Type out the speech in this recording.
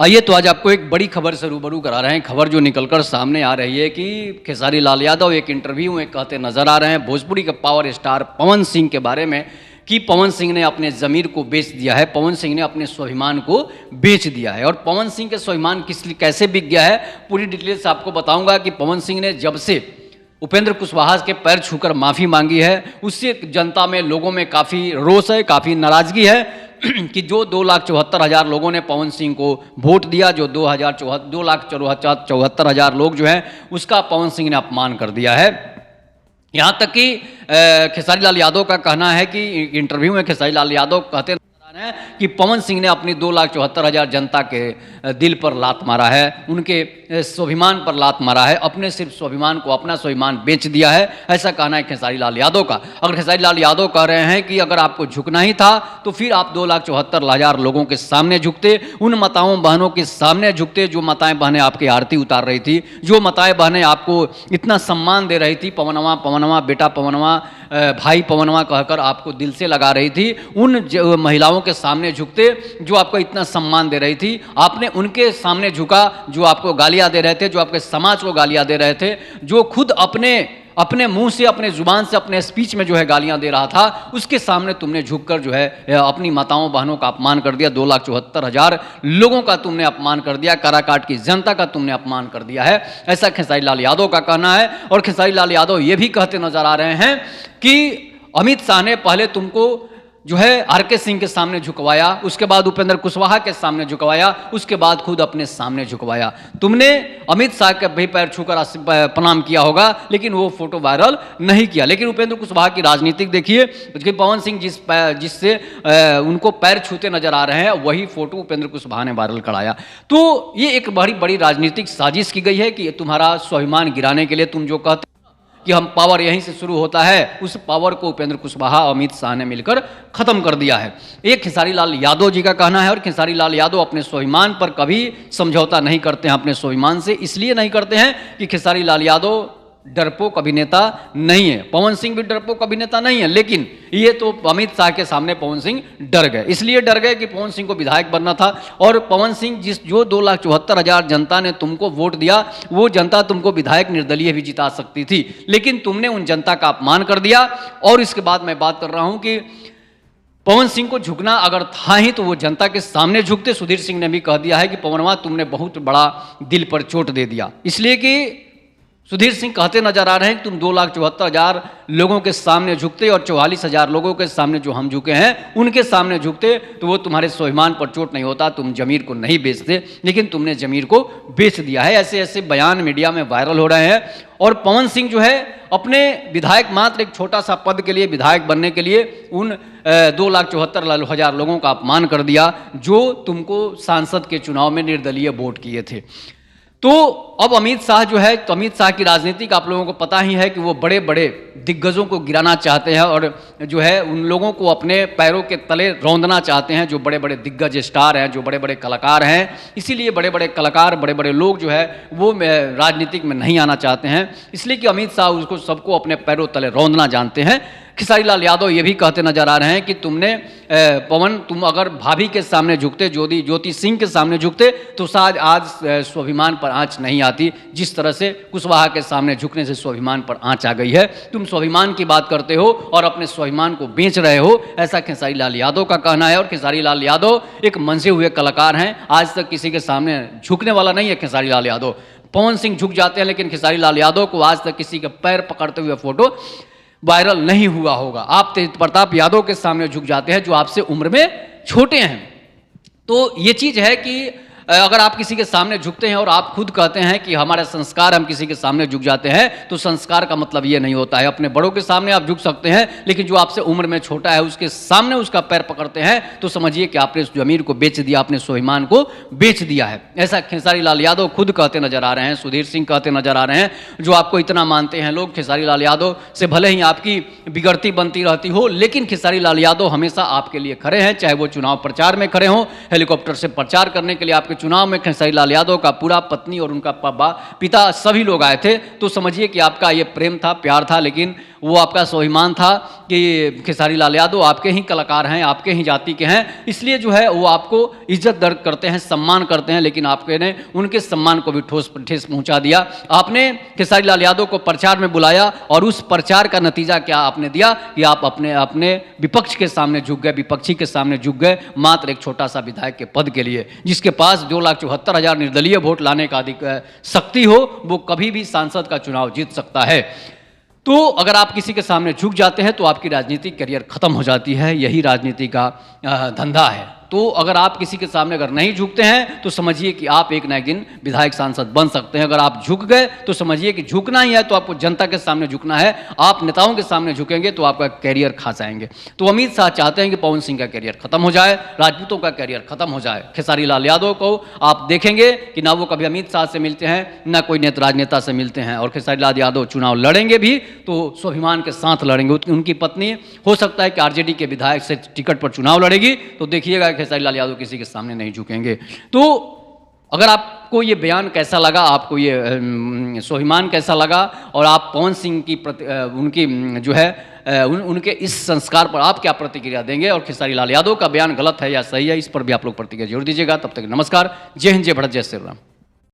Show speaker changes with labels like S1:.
S1: आइए तो आज आपको एक बड़ी खबर से रूबरू करा रहे हैं। खबर जो निकलकर सामने आ रही है कि खेसारी लाल यादव एक इंटरव्यू में कहते नजर आ रहे हैं भोजपुरी के पावर स्टार पवन सिंह के बारे में कि पवन सिंह ने अपने ज़मीर को बेच दिया है, पवन सिंह ने अपने स्वाभिमान को बेच दिया है। और पवन सिंह के स्वाभिमान कैसे बिक गया है, पूरी डिटेल्स आपको बताऊंगा कि पवन सिंह ने जब से उपेंद्र कुशवाहा के पैर छूकर माफ़ी मांगी है, उससे जनता में, लोगों में काफ़ी रोष है, काफ़ी नाराज़गी है कि जो 2,74,000 लोगों ने पवन सिंह को वोट दिया, जो 2,74,000 लोग जो हैं उसका पवन सिंह ने अपमान कर दिया है। यहाँ तक कि खेसारी लाल यादव का कहना है कि इंटरव्यू में खेसारी लाल यादव कहते हैं कि पवन सिंह ने अपनी 2,74,000 जनता के दिल पर लात मारा है, उनके स्वाभिमान पर लात मारा है, अपने सिर्फ स्वाभिमान को, अपना स्वाभिमान बेच दिया है, ऐसा कहना है खेसारी लाल यादव का। अगर खेसारी लाल यादव कह रहे हैं कि अगर आपको झुकना ही था तो फिर आप 2,74,000 लोगों के सामने झुकते, उन माताओं बहनों के सामने झुकते जो माताएं बहनें आपकी आरती उतार रही थी, जो माताएं बहनें आपको इतना सम्मान दे रही थी, पवनवा पवनवा बेटा पवनवा भाई पवनवा कहकर आपको दिल से लगा रही थी, उन महिलाओं के सामने झुकते जो आपको इतना सम्मान दे रही थी। आपने उनके सामने झुका जो आपको गालियां दे रहे थे, जो आपके समाज को गालियां दे रहे थे, जो खुद अपने मुंह से, अपने जुबान से, अपने स्पीच में जो है गालियां दे रहा था, उसके सामने तुमने झुककर जो है अपनी माताओं बहनों का अपमान कर दिया। 2,74,000 लोगों का तुमने अपमान कर दिया, काराकाट की जनता का तुमने अपमान कर दिया है, ऐसा खेसारी लाल यादव का कहना है। और खेसारी लाल यादव ये भी कहते नजर आ रहे हैं कि अमित शाह ने पहले तुमको जो है आर.के. सिंह के सामने झुकवाया, उसके बाद उपेंद्र कुशवाहा के सामने झुकवाया, उसके बाद खुद अपने सामने झुकवाया। तुमने अमित शाह के भी पैर छूकर प्रणाम किया होगा, लेकिन वो फोटो वायरल नहीं किया। लेकिन उपेंद्र कुशवाहा की राजनीतिक देखिए, उसके पवन सिंह जिससे उनको पैर छूते नजर आ रहे हैं, वही फोटो उपेंद्र कुशवाहा ने वायरल कराया। तो ये एक बड़ी बड़ी राजनीतिक साजिश की गई है कि तुम्हारा स्वाभिमान गिराने के लिए तुम जो कहते कि हम पावर यहीं से शुरू होता है, उस पावर को उपेंद्र कुशवाहा और अमित शाह ने मिलकर खत्म कर दिया है। एक खेसारी लाल यादव जी का कहना है। और खेसारी लाल यादव अपने स्वाभिमान पर कभी समझौता नहीं करते हैं, अपने स्वाभिमान से इसलिए नहीं करते हैं कि खेसारी लाल यादव डरपोक अभिनेता नहीं है, पवन सिंह भी डरपोक अभिनेता नहीं है, लेकिन ये तो अमित शाह के सामने पवन सिंह डर गए। इसलिए डर गए कि पवन सिंह को विधायक बनना था, और पवन सिंह जो 2,74,000 जनता ने तुमको वोट दिया, वो जनता तुमको विधायक निर्दलीय भी जिता सकती थी, लेकिन तुमने उन जनता का अपमान कर दिया। और इसके बाद मैं बात कर रहा हूं कि पवन सिंह को झुकना अगर था ही तो वो जनता के सामने झुकते। सुधीर सिंह ने भी कह दिया है कि पवनवा तुमने बहुत बड़ा दिल पर चोट दे दिया, इसलिए कि सुधीर सिंह कहते नजर आ रहे हैं कि तुम 2,74,000 लोगों के सामने झुकते और 44,000 लोगों के सामने जो हम झुके हैं उनके सामने झुकते तो वो तुम्हारे स्वाभिमान पर चोट नहीं होता, तुम जमीर को नहीं बेचते, लेकिन तुमने जमीर को बेच दिया है। ऐसे ऐसे बयान मीडिया में वायरल हो रहे हैं। और पवन सिंह जो है अपने विधायक, मात्र एक छोटा सा पद के लिए, विधायक बनने के लिए उन 2,74,000 लोगों का अपमान कर दिया जो तुमको सांसद के चुनाव में निर्दलीय वोट किए थे। तो अब अमित शाह जो है, तो अमित शाह की राजनीति का आप लोगों को पता ही है कि वो बड़े बड़े दिग्गजों को गिराना चाहते हैं और जो है उन लोगों को अपने पैरों के तले रौंदना चाहते हैं जो बड़े बड़े दिग्गज स्टार हैं, जो बड़े बड़े कलाकार हैं। इसीलिए बड़े बड़े कलाकार, बड़े बड़े लोग जो है वो राजनीतिक में नहीं आना चाहते हैं, इसलिए कि अमित शाह उसको सबको अपने पैरों तले रौंदना जानते हैं। खेसारी लाल यादव ये भी कहते नजर आ रहे हैं कि पवन, तुम अगर भाभी के सामने झुकते, ज्योति सिंह के सामने झुकते तो शायद आज स्वाभिमान पर आंच नहीं आती, जिस तरह से कुशवाहा के सामने झुकने से स्वाभिमान पर आंच आ गई है। तुम स्वाभिमान की बात करते हो और अपने स्वाभिमान को बेच रहे हो, ऐसा खेसारी लाल यादव का कहना है। और खेसारी लाल यादव एक मंजे हुए कलाकार हैं, आज तक किसी के सामने झुकने वाला नहीं है खेसारी लाल यादव। पवन सिंह झुक जाते हैं, लेकिन खेसारी लाल यादव को आज तक किसी के पैर पकड़ते हुए फोटो वायरल नहीं हुआ होगा। आप तेज प्रताप यादव के सामने झुक जाते हैं जो आपसे उम्र में छोटे हैं। तो ये चीज़ है कि अगर आप किसी के सामने झुकते हैं और आप खुद कहते हैं कि हमारा संस्कार, हम किसी के सामने झुक जाते हैं, तो संस्कार का मतलब ये नहीं होता है। अपने बड़ों के सामने आप झुक सकते हैं, लेकिन जो आपसे उम्र में छोटा है उसके सामने उसका पैर पकड़ते हैं तो समझिए कि आपने उस जमीर को बेच दिया, अपने स्वाभिमान को बेच दिया है। ऐसा खेसारी लाल यादव खुद कहते नजर आ रहे हैं, सुधीर सिंह कहते नजर आ रहे हैं, जो आपको इतना मानते हैं लोग। खेसारी लाल यादव से भले ही आपकी बिगड़ती बनती रहती हो, लेकिन खेसारी लाल यादव हमेशा आपके लिए खड़े हैं, चाहे वो चुनाव प्रचार में खड़े हों, हेलीकॉप्टर से प्रचार करने के लिए आपके चुनाव में खेसारी लाल यादव का पूरा पत्नी और उनका पिता सभी लोग आए थे, तो समझिए कि आपका ये प्रेम था, प्यार था। लेकिन वो आपका स्वाभिमान था कि खेसारी लाल यादव आपके ही कलाकार हैं, आपके ही जाति के हैं, इसलिए जो है वो आपको इज्जत दर्द करते हैं, सम्मान करते हैं, लेकिन आपके ने उनके सम्मान को भी ठेस पहुंचा दिया। आपने खेसारी लाल यादव को प्रचार में बुलाया और उस प्रचार का नतीजा क्या आपने दिया कि आप अपने विपक्ष के सामने झुक गए, विपक्षी के सामने झुक गए, मात्र एक छोटा सा विधायक के पद के लिए। जिसके पास 2,74,000 निर्दलीय वोट लाने का शक्ति हो, वो कभी भी सांसद का चुनाव जीत सकता है। तो अगर आप किसी के सामने झुक जाते हैं तो आपकी राजनीतिक करियर खत्म हो जाती है, यही राजनीति का धंधा है। तो अगर आप किसी के सामने अगर नहीं झुकते हैं तो समझिए कि आप एक ना एक दिन विधायक सांसद बन सकते हैं। अगर आप झुक गए तो समझिए कि झुकना ही है, तो आपको जनता के सामने झुकना है। आप नेताओं के सामने झुकेंगे तो आपका कैरियर खा जाएंगे। तो अमित शाह चाहते हैं कि पवन सिंह का कैरियर खत्म हो जाए, राजपूतों का कैरियर खत्म हो जाए। खेसारी लाल यादव को आप देखेंगे कि ना वो कभी अमित शाह से मिलते हैं, ना कोई राजनेता से मिलते हैं। और खेसारी लाल यादव चुनाव लड़ेंगे भी तो स्वाभिमान के साथ लड़ेंगे। उनकी पत्नी हो सकता है कि आरजेडी के विधायक से टिकट पर चुनाव लड़ेगी, तो देखिएगा खेसारी लाल यादव किसी के सामने नहीं झुकेंगे। तो अगर आपको ये बयान कैसा लगा, आपको ये स्वाभिमान कैसा लगा, और आप पवन सिंह की उनकी जो है उनके इस संस्कार पर आप क्या प्रतिक्रिया देंगे, और खेसारी लाल यादव का बयान गलत है या सही है, इस पर भी आप लोग प्रतिक्रिया जरूर दीजिएगा। तब तक नमस्कार, जय हिंद, जय भारत, जय श्री राम।